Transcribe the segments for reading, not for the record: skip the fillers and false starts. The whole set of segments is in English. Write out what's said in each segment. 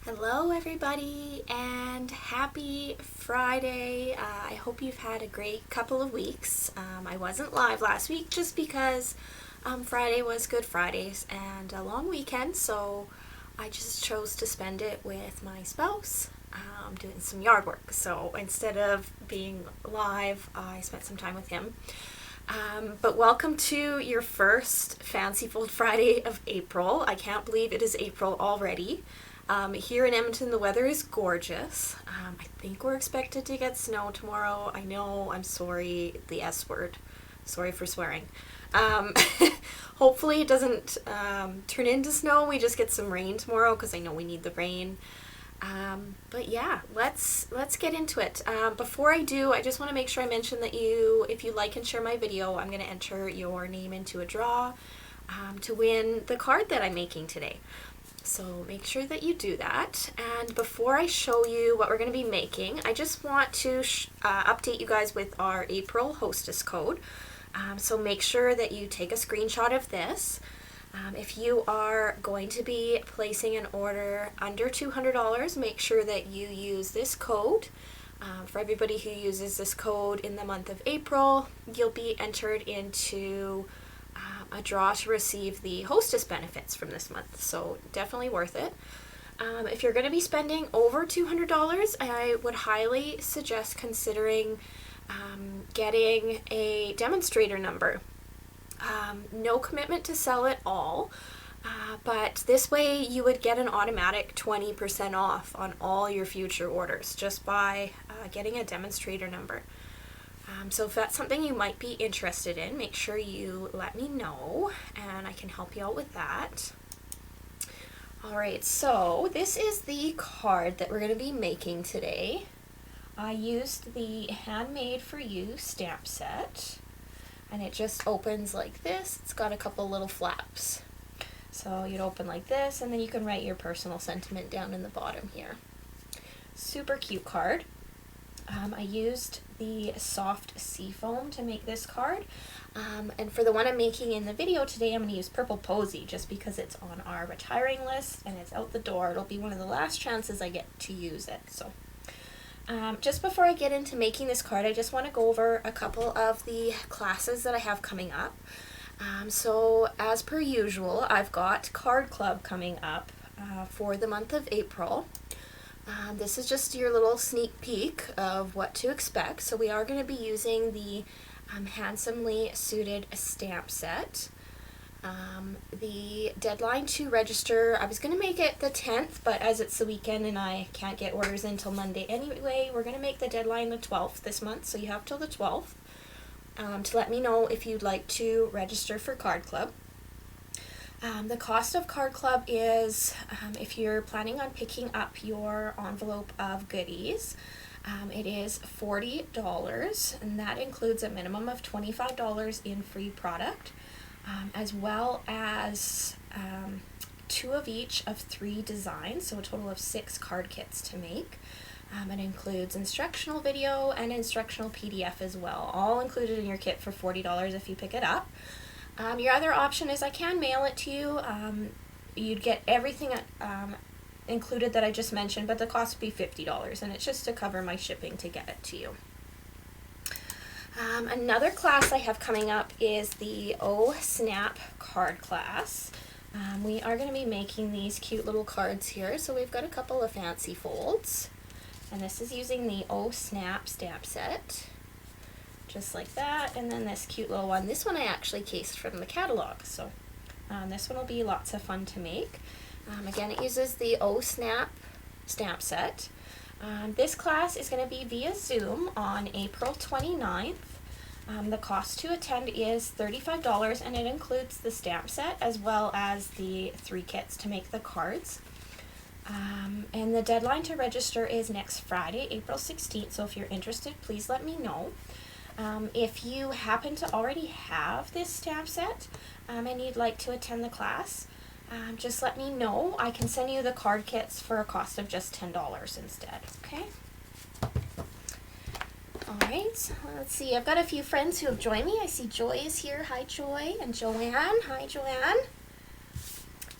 Hello everybody and happy Friday. I hope you've had a great couple of weeks. I wasn't live last week just because Friday was Good Fridays and a long weekend, so I just chose to spend it with my spouse doing some yard work. So instead of being live, I spent some time with him. But welcome to your first Fancy Fold Friday of April. I can't believe it is April already. Here in Edmonton, the weather is gorgeous. I think we're expected to get snow tomorrow. I know, I'm sorry, the S word. Sorry for swearing. Hopefully it doesn't turn into snow. We just get some rain tomorrow because I know we need the rain. But yeah, let's get into it. Before I do, I just want to make sure I mention that if you like and share my video, I'm going to enter your name into a draw to win the card that I'm making today. So make sure that you do that. And before I show you what we're going to be making, I just want to update you guys with our April hostess code. So make sure that you take a screenshot of this. If you are going to be placing an order under $200, make sure that you use this code. For everybody who uses this code in the month of April, you'll be entered into a draw to receive the hostess benefits from this month, so definitely worth it. If you're going to be spending over $200, I would highly suggest considering getting a demonstrator number. No commitment to sell at all, but this way you would get an automatic 20% off on all your future orders just by getting a demonstrator number. So if that's something you might be interested in, make sure you let me know and I can help you out with that. Alright, so this is the card that we're going to be making today. I used the Handmade for You stamp set, and it just opens like this. It's got a couple little flaps. So you'd open like this, and then you can write your personal sentiment down in the bottom here. Super cute card. I used the soft seafoam to make this card, and for the one I'm making in the video today, I'm going to use purple posie just because it's on our retiring list and it's out the door. It'll be one of the last chances I get to use it. So just before I get into making this card, I just want to go over a couple of the classes that I have coming up. So as per usual, I've got Card Club coming up for the month of April. This is just your little sneak peek of what to expect. So we are going to be using the Handsomely Suited stamp set. The deadline to register, I was going to make it the 10th, but as it's the weekend and I can't get orders until Monday anyway, we're going to make the deadline the 12th this month, so you have till the 12th to let me know if you'd like to register for Card Club. The cost of Card Club is, if you're planning on picking up your envelope of goodies, it is $40, and that includes a minimum of $25 in free product, as well as 2 of each of 3 designs, so a total of 6 card kits to make. It includes instructional video and instructional PDF as well, all included in your kit for $40 if you pick it up. Your other option is I can mail it to you. You'd get everything included that I just mentioned, but the cost would be $50, and it's just to cover my shipping to get it to you. Another class I have coming up is the Oh Snap card class. We are going to be making these cute little cards here, so we've got a couple of fancy folds, and this is using the Oh Snap stamp set. Just like that, and then this cute little one. This one I actually cased from the catalog, so this one will be lots of fun to make. Again, it uses the Oh Snap stamp set. This class is going to be via Zoom on April 29th. The cost to attend is $35, and it includes the stamp set as well as the 3 kits to make the cards. And the deadline to register is next Friday, April 16th, so if you're interested, please let me know. If you happen to already have this stamp set and you'd like to attend the class, just let me know. I can send you the card kits for a cost of just $10 instead, okay? Alright, let's see. I've got a few friends who have joined me. I see Joy is here. Hi, Joy. And Joanne. Hi, Joanne.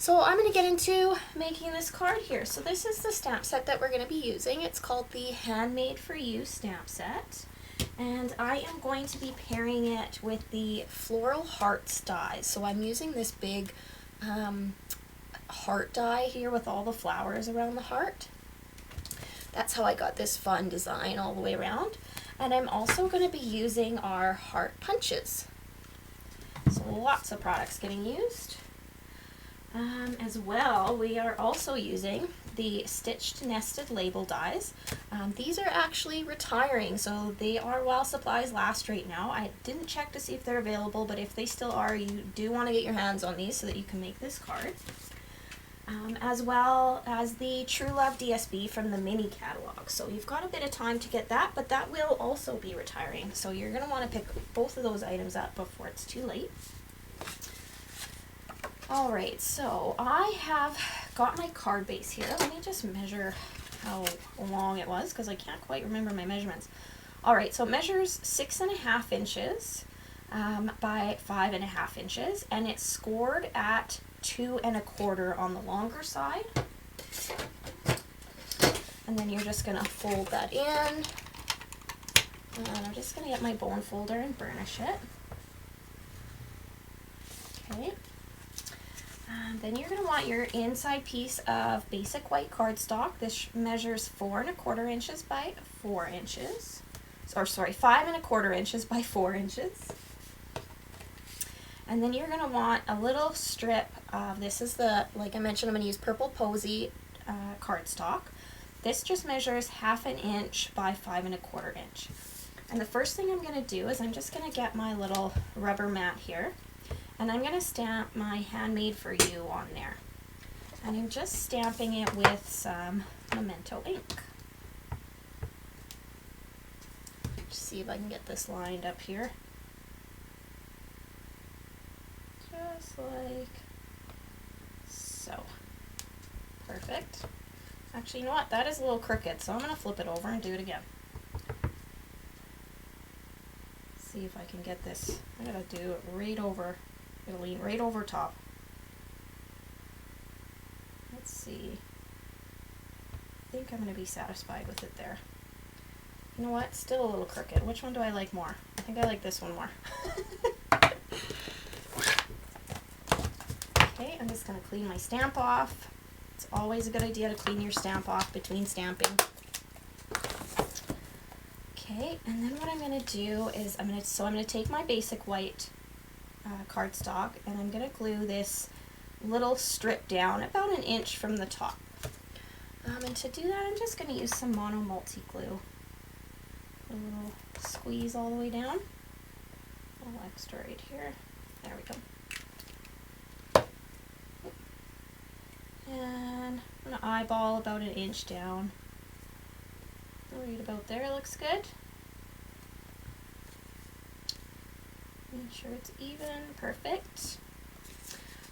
So I'm going to get into making this card here. So this is the stamp set that we're going to be using. It's called the Handmade for You stamp set. And I am going to be pairing it with the Floral Hearts dies. So I'm using this big heart die here with all the flowers around the heart. That's how I got this fun design all the way around. And I'm also going to be using our heart punches. So lots of products getting used. As well, we are also using the stitched nested label dies. These are actually retiring, so they are while supplies last right now. I didn't check to see if they're available, but if they still are, you do want to get your hands on these so that you can make this card. As well as the True Love DSB from the mini catalog. So you've got a bit of time to get that, but that will also be retiring. So you're going to want to pick both of those items up before it's too late. Alright, so I have got my card base here. Let me just measure how long it was because I can't quite remember my measurements. Alright, so it measures 6.5 inches by 5.5 inches, and it's scored at 2 1/4 on the longer side. And then you're just going to fold that in. And I'm just going to get my bone folder and burnish it. Okay. Then you're going to want your inside piece of basic white cardstock. This measures 4 1/4 inches by 4 inches. Or sorry, 5 1/4 inches by 4 inches. And then you're going to want a little strip of, this is the, like I mentioned, I'm going to use purple posie cardstock. This just measures 1/2 inch by 5 1/4 inch. And the first thing I'm going to do is I'm just going to get my little rubber mat here. And I'm going to stamp my Handmade for You on there. And I'm just stamping it with some memento ink. Just see if I can get this lined up here. Just like so. Perfect. Actually, you know what? That is a little crooked, so I'm going to flip it over and do it again. See if I can get this. I'm going to do it right over. It'll lean right over top. Let's see. I think I'm going to be satisfied with it there. You know what? Still a little crooked. Which one do I like more? I think I like this one more. Okay, I'm just going to clean my stamp off. It's always a good idea to clean your stamp off between stamping. Okay, and then what I'm going to do is I'm going to take my basic white cardstock and I'm going to glue this little strip down about 1 inch from the top. And to do that, I'm just going to use some mono multi-glue. A little squeeze all the way down. A little extra right here. There we go. And I'm going to eyeball about 1 inch down. Right about there looks good. Make sure it's even, perfect.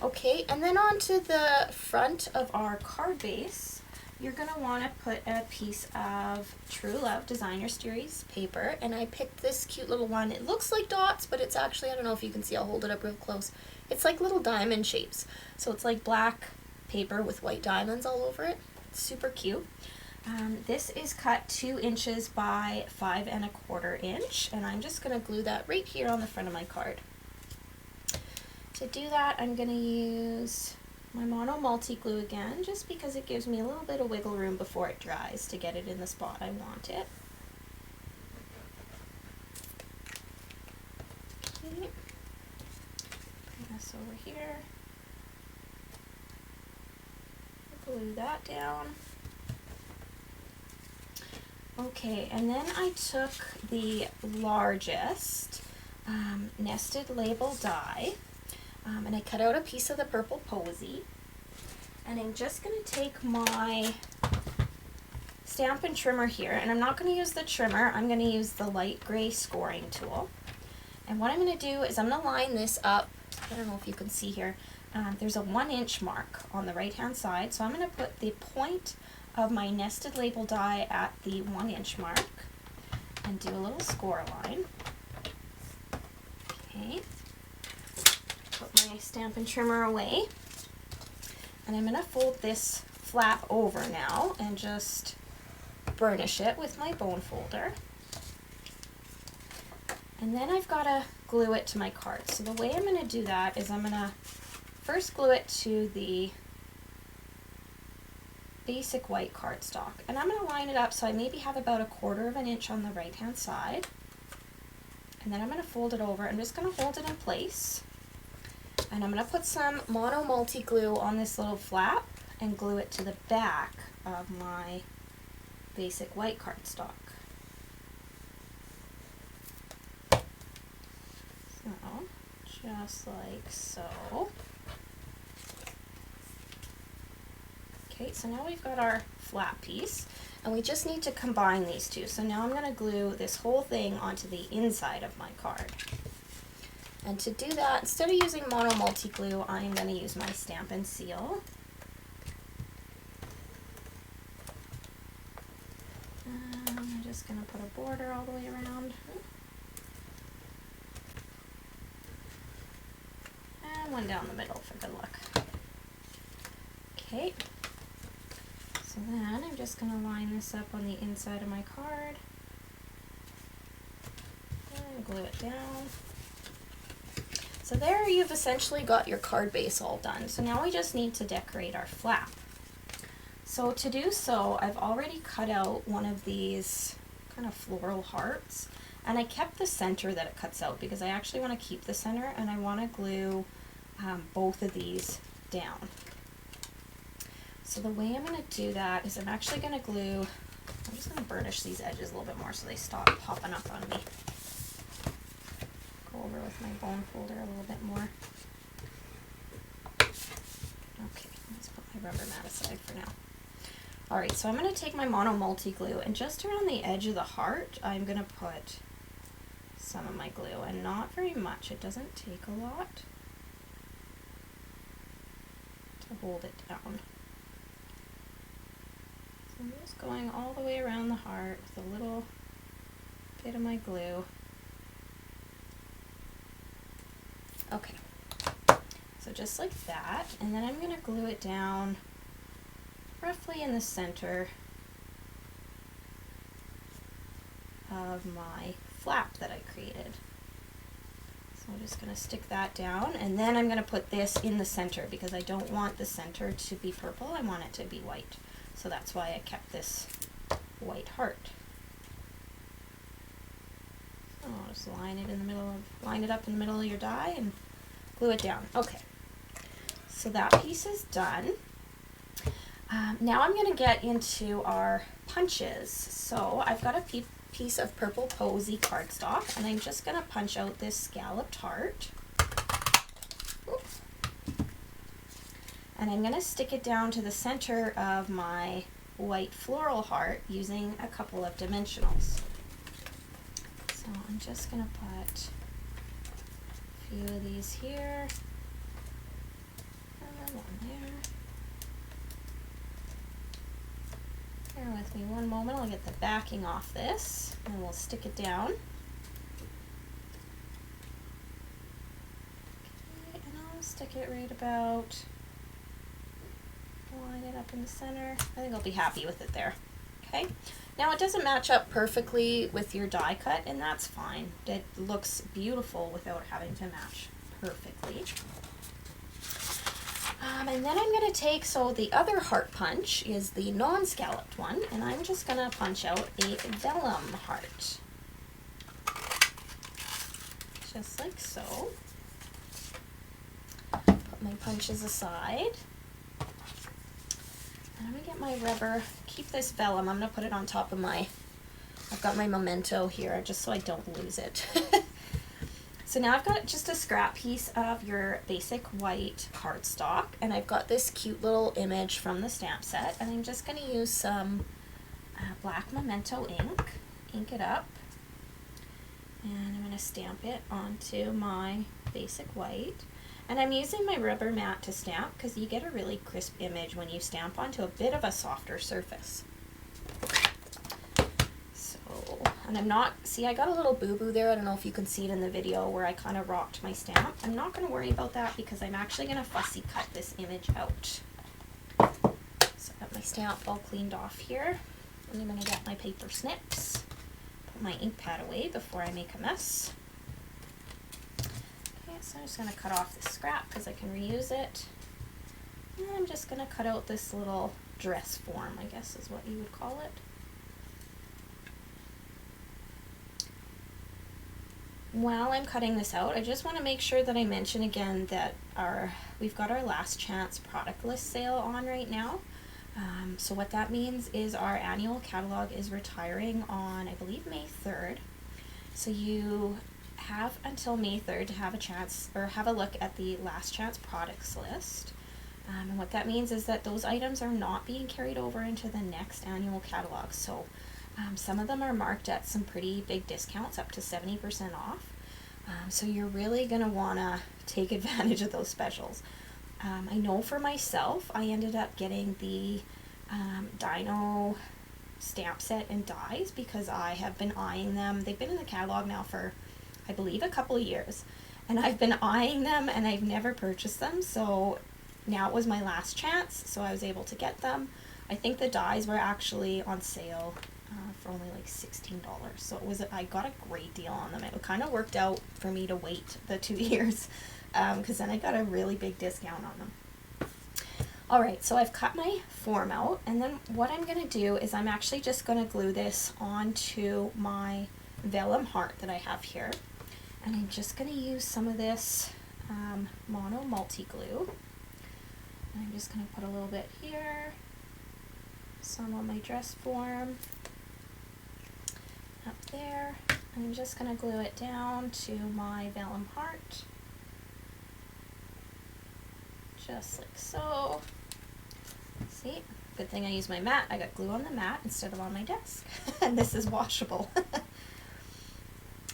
Okay, and then onto the front of our card base, you're going to want to put a piece of True Love Designer Series paper, and I picked this cute little one. It looks like dots, but it's actually, I don't know if you can see, I'll hold it up real close. It's like little diamond shapes. So it's like black paper with white diamonds all over it. It's super cute. This is cut 2 inches by 5 1/4 inch, and I'm just going to glue that right here on the front of my card. To do that, I'm going to use my mono multi-glue again, just because it gives me a little bit of wiggle room before it dries to get it in the spot I want it. Okay. Bring this over here. Glue that down. Okay, and then I took the largest nested label die, and I cut out a piece of the purple posie, and I'm just going to take my Stampin' trimmer here, and I'm not going to use the trimmer, I'm going to use the light gray scoring tool. And what I'm going to do is I'm going to line this up. I don't know if you can see here, there's a 1 inch mark on the right hand side, so I'm going to put the point of my nested label die at the 1 inch mark and do a little score line. Okay, put my Stampin' trimmer away, And I'm going to fold this flap over now and just burnish it with my bone folder. And then I've got to glue it to my card. So the way I'm going to do that is I'm going to first glue it to the basic white cardstock. And I'm going to line it up so I maybe have about 1/4 of an inch on the right hand side. And then I'm going to fold it over. I'm just going to hold it in place. And I'm going to put some mono multi-glue on this little flap and glue it to the back of my basic white cardstock. So, just like so. Okay, so now we've got our flat piece, and we just need to combine these two. So now I'm going to glue this whole thing onto the inside of my card. And to do that, instead of using mono multi-glue, I'm going to use my Stampin' seal. I'm just going to put a border all the way around. And one down the middle for good luck. Okay. So then I'm just going to line this up on the inside of my card. And glue it down. So there you've essentially got your card base all done. So now we just need to decorate our flap. So to do so, I've already cut out one of these kind of floral hearts, and I kept the center that it cuts out because I actually want to keep the center, and I want to glue both of these down. So the way I'm going to do that is I'm actually going to glue, I'm just going to burnish these edges a little bit more so they stop popping up on me. Go over with my bone folder a little bit more. Okay, let's put my rubber mat aside for now. Alright, so I'm going to take my mono multi-glue, and just around the edge of the heart, I'm going to put some of my glue, and not very much. It doesn't take a lot to hold it down. So I'm just going all the way around the heart with a little bit of my glue. Okay, so just like that, and then I'm going to glue it down roughly in the center of my flap that I created. So I'm just going to stick that down, and then I'm going to put this in the center because I don't want the center to be purple, I want it to be white. So that's why I kept this white heart. So I'll just line it up in the middle of your die and glue it down. Okay, so that piece is done. Now I'm going to get into our punches. So I've got a piece of purple posie cardstock, and I'm just going to punch out this scalloped heart. Oops. And I'm going to stick it down to the center of my white floral heart using a couple of dimensionals. So I'm just going to put a few of these here, and one there. Bear with me one moment, I'll get the backing off this, and we'll stick it down. Okay, and I'll stick it right about, line it up in the center. I think I'll be happy with it there. Okay, now it doesn't match up perfectly with your die cut, and that's fine. It looks beautiful without having to match perfectly. And then I'm going to take, so the other heart punch is the non-scalloped one, and I'm just going to punch out a vellum heart. Just like so. Put my punches aside. And I'm going to get my rubber, keep this vellum, I'm going to put it on top of my, I've got my memento here just so I don't lose it. So now I've got just a scrap piece of your basic white cardstock, and I've got this cute little image from the stamp set, and I'm just going to use some black memento ink it up, and I'm going to stamp it onto my basic white. And I'm using my rubber mat to stamp because you get a really crisp image when you stamp onto a bit of a softer surface. And I'm not, see, I got a little boo-boo there. I don't know if you can see it in the video where I kind of rocked my stamp. I'm not going to worry about that because I'm actually going to fussy cut this image out. got my stamp all cleaned off here. And I'm going to get my paper snips, put my ink pad away before I make a mess. Okay, so I'm just going to cut off the scrap because I can reuse it. And I'm just going to cut out this little dress form, I guess is what you would call it. While I'm cutting this out, I just want to make sure that I mention again that we've got our last chance product list sale on right now. So what that means is our annual catalog is retiring on, I believe, May 3rd. So you have until May 3rd to have a chance or have a look at the last chance products list. And what that means is that those items are not being carried over into the next annual catalog. So some of them are marked at some pretty big discounts, up to 70% off. So you're really going to want to take advantage of those specials. I know for myself, I ended up getting the Dino stamp set and dies because I have been eyeing them. They've been in the catalog now for, I believe, a couple of years. And I've been eyeing them and I've never purchased them. So now it was my last chance, so I was able to get them. I think the dies were actually on sale for only like $16. So I got a great deal on them. It kind of worked out for me to wait the 2 years because then I got a really big discount on them. Alright, so I've cut my form out, and then what I'm going to do is I'm actually just going to glue this onto my vellum heart that I have here. And I'm just going to use some of this mono multi-glue. And I'm just going to put a little bit here, some on my dress form, up there. And I'm just going to glue it down to my vellum heart, just like so. See, good thing I used my mat. I got glue on the mat instead of on my desk. And this is washable.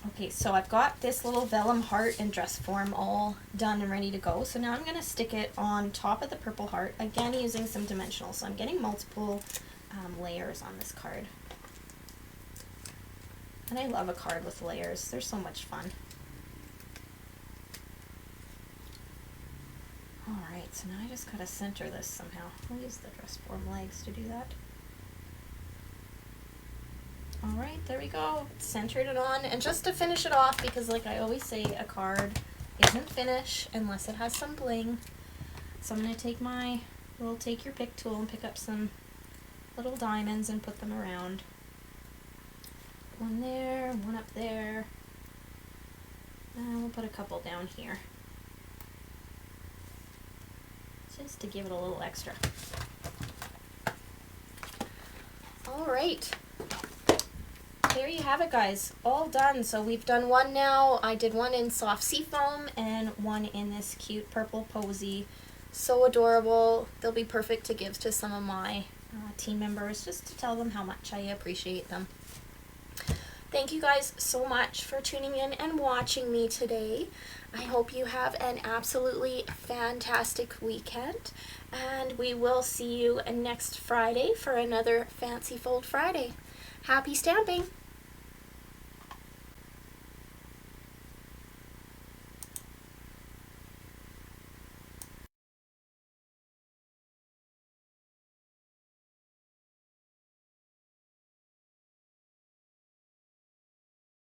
Okay, so I've got this little vellum heart and dress form all done and ready to go. So now I'm going to stick it on top of the purple heart, again using some dimensional. So I'm getting multiple layers on this card. And I love a card with layers. They're so much fun. Alright, so now I just gotta center this somehow. I'll use the dress form legs to do that. Alright, there we go. Centered it on. And just to finish it off, because like I always say, a card isn't finished unless it has some bling. So I'm going to take my little take your pick tool and pick up some little diamonds and put them around. One there, one up there. And we'll put a couple down here, just to give it a little extra. Alright, there you have it, guys, all done. So we've done one now. I did one in soft seafoam and one in this cute purple posy. So adorable. They'll be perfect to give to some of my team members, just to tell them how much I appreciate them. Thank you guys so much for tuning in and watching me today. I hope you have an absolutely fantastic weekend, and we will see you next Friday for another Fancy Fold Friday. Happy stamping!